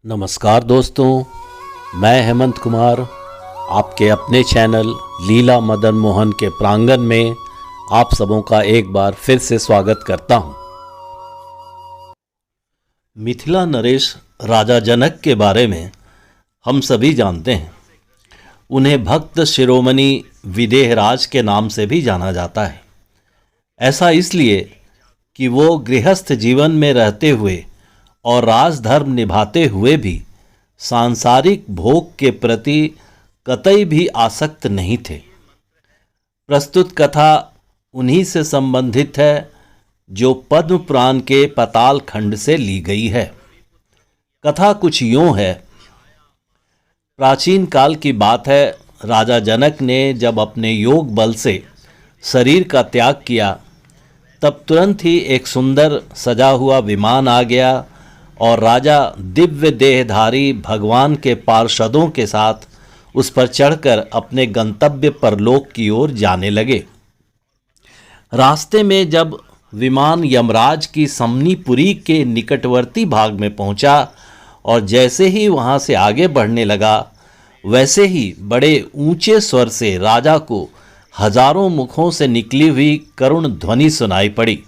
नमस्कार दोस्तों, मैं हेमंत कुमार आपके अपने चैनल लीला मदन मोहन के प्रांगण में आप सबों का एक बार फिर से स्वागत करता हूं। मिथिला नरेश राजा जनक के बारे में हम सभी जानते हैं। उन्हें भक्त शिरोमणि विदेहराज के नाम से भी जाना जाता है। ऐसा इसलिए कि वो गृहस्थ जीवन में रहते हुए और राजधर्म निभाते हुए भी सांसारिक भोग के प्रति कतई भी आसक्त नहीं थे। प्रस्तुत कथा उन्हीं से संबंधित है जो पद्म पुराण के पाताल खंड से ली गई है। कथा कुछ यूं है। प्राचीन काल की बात है। राजा जनक ने जब अपने योग बल से शरीर का त्याग किया, तब तुरंत ही एक सुंदर सजा हुआ विमान आ गया और राजा दिव्य देहधारी भगवान के पार्षदों के साथ उस पर चढ़कर अपने गंतव्य परलोक की ओर जाने लगे। रास्ते में जब विमान यमराज की समनीपुरी के निकटवर्ती भाग में पहुंचा और जैसे ही वहां से आगे बढ़ने लगा, वैसे ही बड़े ऊंचे स्वर से राजा को हजारों मुखों से निकली हुई करुण ध्वनि सुनाई पड़ी।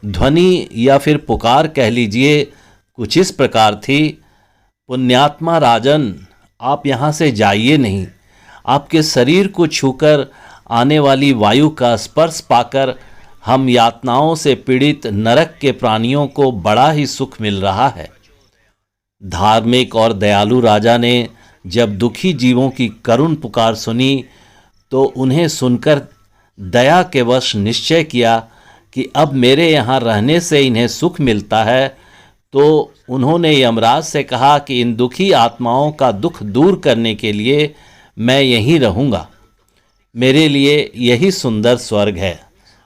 ध्वनि या फिर पुकार कह लीजिए, कुछ इस प्रकार थी। पुण्यात्मा राजन, आप यहाँ से जाइए नहीं। आपके शरीर को छूकर आने वाली वायु का स्पर्श पाकर हम यातनाओं से पीड़ित नरक के प्राणियों को बड़ा ही सुख मिल रहा है। धार्मिक और दयालु राजा ने जब दुखी जीवों की करुण पुकार सुनी, तो उन्हें सुनकर दया के वश निश्चय किया कि अब मेरे यहाँ रहने से इन्हें सुख मिलता है। तो उन्होंने यमराज से कहा कि इन दुखी आत्माओं का दुख दूर करने के लिए मैं यहीं रहूँगा। मेरे लिए यही सुंदर स्वर्ग है।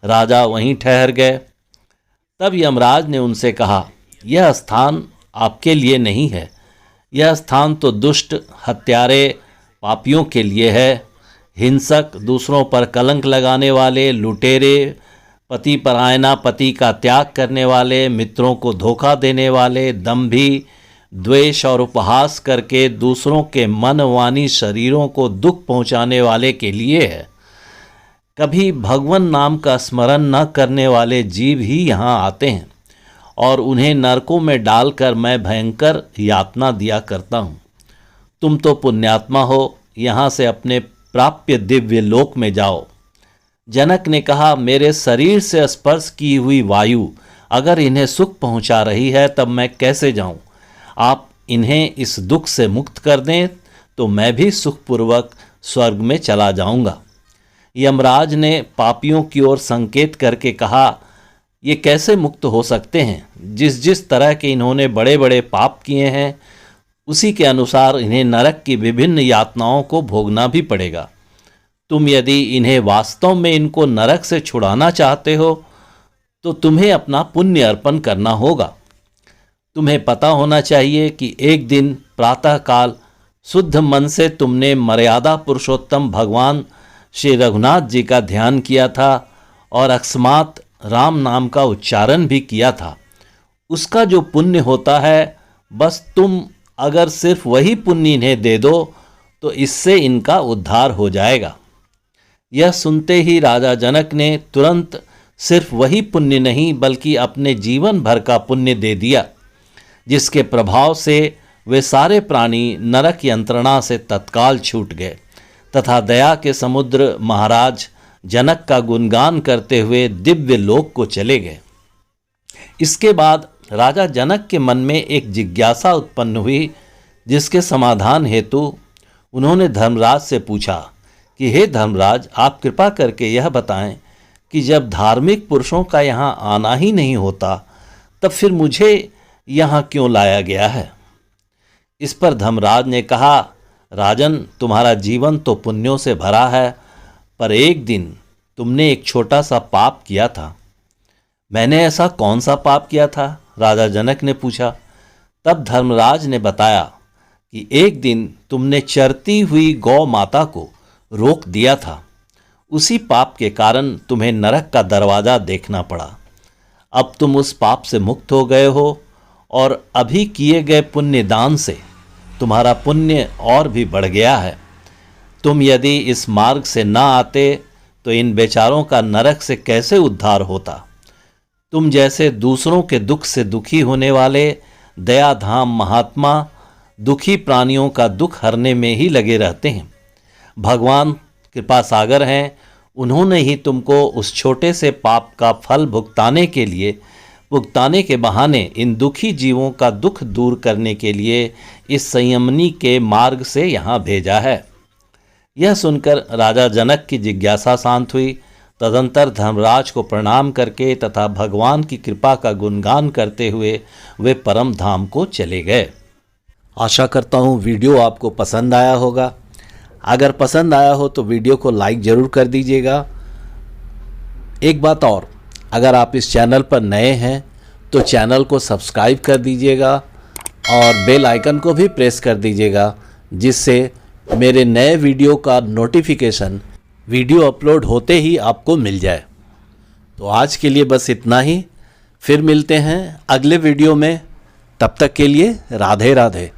राजा वहीं ठहर गए। तब यमराज ने उनसे कहा, यह स्थान आपके लिए नहीं है। यह स्थान तो दुष्ट, हत्यारे, पापियों के लिए है। हिंसक, दूसरों पर कलंक लगाने वाले, लुटेरे, पति परायना पति का त्याग करने वाले, मित्रों को धोखा देने वाले, दंभी, द्वेष और उपहास करके दूसरों के मन, वाणी, शरीरों को दुख पहुंचाने वाले के लिए है। कभी भगवान नाम का स्मरण न करने वाले जीव ही यहाँ आते हैं और उन्हें नरकों में डालकर मैं भयंकर यातना दिया करता हूँ। तुम तो पुण्यात्मा हो, यहाँ से अपने प्राप्य दिव्य लोक में जाओ। जनक ने कहा, मेरे शरीर से स्पर्श की हुई वायु अगर इन्हें सुख पहुंचा रही है, तब मैं कैसे जाऊं? आप इन्हें इस दुख से मुक्त कर दें तो मैं भी सुखपूर्वक स्वर्ग में चला जाऊंगा। यमराज ने पापियों की ओर संकेत करके कहा, ये कैसे मुक्त हो सकते हैं? जिस जिस तरह के इन्होंने बड़े बड़े पाप किए हैं, उसी के अनुसार इन्हें नरक की विभिन्न यातनाओं को भोगना भी पड़ेगा। तुम यदि इन्हें वास्तव में इनको नरक से छुड़ाना चाहते हो, तो तुम्हें अपना पुण्य अर्पण करना होगा। तुम्हें पता होना चाहिए कि एक दिन प्रातःकाल शुद्ध मन से तुमने मर्यादा पुरुषोत्तम भगवान श्री रघुनाथ जी का ध्यान किया था और अकस्मात राम नाम का उच्चारण भी किया था। उसका जो पुण्य होता है, बस तुम अगर सिर्फ वही पुण्य इन्हें दे दो, तो इससे इनका उद्धार हो जाएगा। यह सुनते ही राजा जनक ने तुरंत सिर्फ वही पुण्य नहीं, बल्कि अपने जीवन भर का पुण्य दे दिया, जिसके प्रभाव से वे सारे प्राणी नरक यंत्रणा से तत्काल छूट गए तथा दया के समुद्र महाराज जनक का गुणगान करते हुए दिव्य लोक को चले गए। इसके बाद राजा जनक के मन में एक जिज्ञासा उत्पन्न हुई, जिसके समाधान हेतु उन्होंने धर्मराज से पूछा कि हे धर्मराज, आप कृपा करके यह बताएं कि जब धार्मिक पुरुषों का यहाँ आना ही नहीं होता, तब फिर मुझे यहाँ क्यों लाया गया है? इस पर धर्मराज ने कहा, राजन, तुम्हारा जीवन तो पुण्यों से भरा है, पर एक दिन तुमने एक छोटा सा पाप किया था। मैंने ऐसा कौन सा पाप किया था? राजा जनक ने पूछा। तब धर्मराज ने बताया कि एक दिन तुमने चरती हुई गौ माता को रोक दिया था। उसी पाप के कारण तुम्हें नरक का दरवाज़ा देखना पड़ा। अब तुम उस पाप से मुक्त हो गए हो और अभी किए गए पुण्य दान से तुम्हारा पुण्य और भी बढ़ गया है। तुम यदि इस मार्ग से ना आते तो इन बेचारों का नरक से कैसे उद्धार होता। तुम जैसे दूसरों के दुख से दुखी होने वाले दयाधाम महात्मा दुखी प्राणियों का दुख हरने में ही लगे रहते हैं। भगवान कृपा सागर हैं, उन्होंने ही तुमको उस छोटे से पाप का फल भुगताने के बहाने इन दुखी जीवों का दुख दूर करने के लिए इस संयमनी के मार्ग से यहाँ भेजा है। यह सुनकर राजा जनक की जिज्ञासा शांत हुई। तदंतर धर्मराज को प्रणाम करके तथा भगवान की कृपा का गुणगान करते हुए वे परम धाम को चले गए। आशा करता हूँ वीडियो आपको पसंद आया होगा। अगर पसंद आया हो तो वीडियो को लाइक ज़रूर कर दीजिएगा। एक बात और, अगर आप इस चैनल पर नए हैं तो चैनल को सब्सक्राइब कर दीजिएगा और बेल आइकन को भी प्रेस कर दीजिएगा, जिससे मेरे नए वीडियो का नोटिफिकेशन वीडियो अपलोड होते ही आपको मिल जाए। तो आज के लिए बस इतना ही। फिर मिलते हैं अगले वीडियो में। तब तक के लिए राधे राधे।